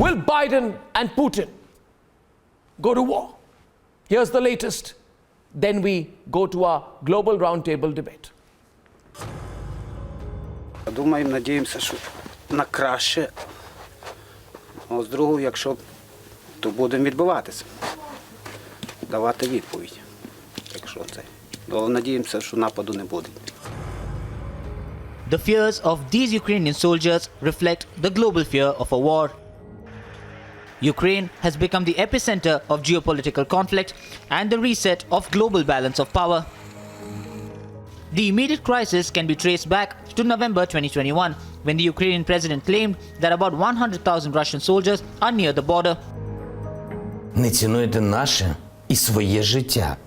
Will Biden and Putin go to war? Here's the latest. Then we go to our global roundtable debate. Думаємо, надіємося, що на краще. А з другого, якщо, то будемо відбиватися. Давати відповідь. Якщо це. Але надіємося, що нападу не буде. The fears of these Ukrainian soldiers reflect the global fear of a war. Ukraine has become the epicenter of geopolitical conflict and the reset of global balance of power. The immediate crisis can be traced back to November 2021, when the Ukrainian president claimed that about 100,000 Russian soldiers are near the border. Не цінуєте наше і своє життя.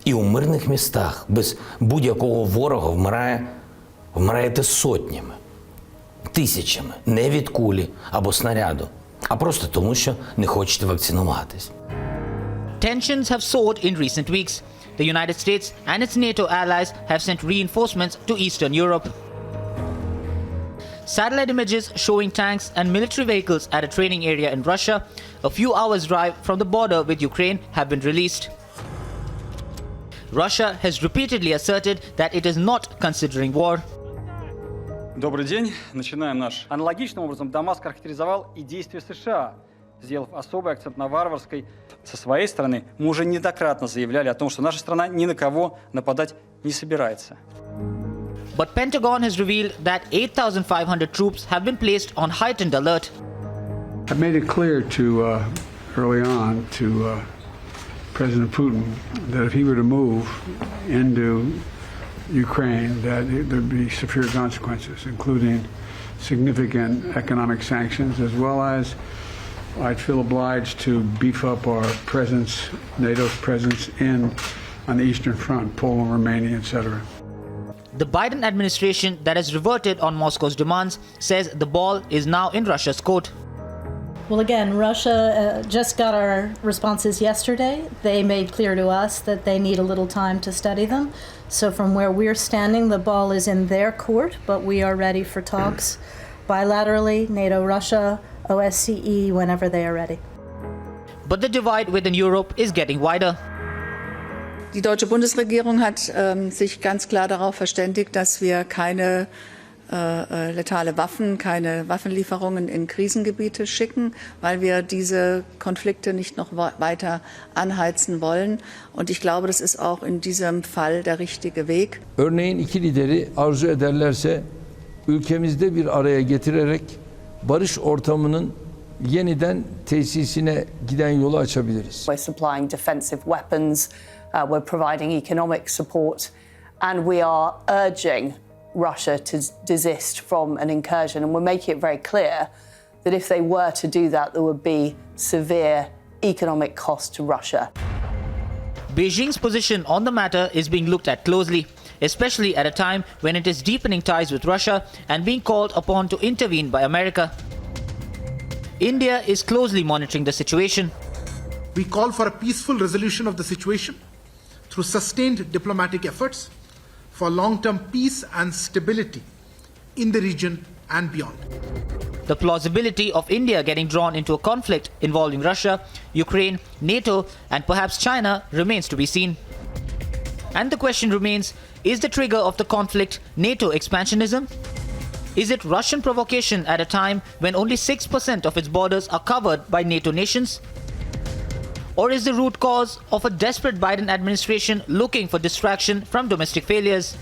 І у мирних містах без будь-якого ворога вмираєте сотнями, тисячами, не від кулі або снаряду, а просто тому, що не хочете вакцинуватись. Tensions have soared in recent weeks. The United States and its NATO allies have sent reinforcements to Eastern Europe. Satellite images showing tanks and military vehicles at a training area in Russia, a few hours' drive from the border with Ukraine, have been released. Russia has repeatedly asserted that it is not considering war. Добрый день. Начинаем наш. Аналогичным образом Дамаск характеризовал и действия США, сделав особый акцент на варварской. Со своей стороны мы уже неоднократно заявляли о том, что наша страна ни на кого нападать не собирается. But Pentagon has revealed that 8,500 troops have been placed on heightened alert. I made it clear to early on to President Putin that if he were to move into Ukraine, that there'd be severe consequences, including significant economic sanctions, as well as I'd feel obliged to beef up our presence, NATO's presence on the Eastern Front, Poland, Romania, etc. The Biden administration that has reverted on Moscow's demands says the ball is now in Russia's court. Well, again, Russia just got our responses yesterday. They made clear to us that they need a little time to study them. So from where we're standing, the ball is in their court, but we are ready for talks bilaterally, NATO, Russia, OSCE, whenever they are ready. But the divide within Europe is getting wider. Die deutsche Bundesregierung hat sich ganz klar darauf verständigt, dass wir keine letale Waffen, keine Waffenlieferungen in Krisengebiete schicken, weil wir diese Konflikte nicht noch weiter anheizen wollen. Und ich glaube, das ist auch in diesem Fall der richtige Weg. Örneğin iki lideri arzu ederlerse ülkemizde bir araya getirerek barış ortamının yeniden tesisine giden yolu açabiliriz. We're supplying defensive weapons, we're providing economic support, and we are urging Russia to desist from an incursion, and we're making it very clear that if they were to do that, there would be severe economic cost to Russia. Beijing's position on the matter is being looked at closely, especially at a time when it is deepening ties with Russia and being called upon to intervene by America. India is closely monitoring the situation. We call for a peaceful resolution of the situation through sustained diplomatic efforts for long-term peace and stability in the region and beyond. The plausibility of India getting drawn into a conflict involving Russia, Ukraine, NATO, and perhaps China remains to be seen. And the question remains, is the trigger of the conflict NATO expansionism? Is it Russian provocation at a time when only 6% of its borders are covered by NATO nations? Or is the root cause of a desperate Biden administration looking for distraction from domestic failures?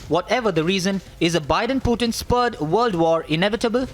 Whatever the reason, is a Biden-Putin spurred world war inevitable?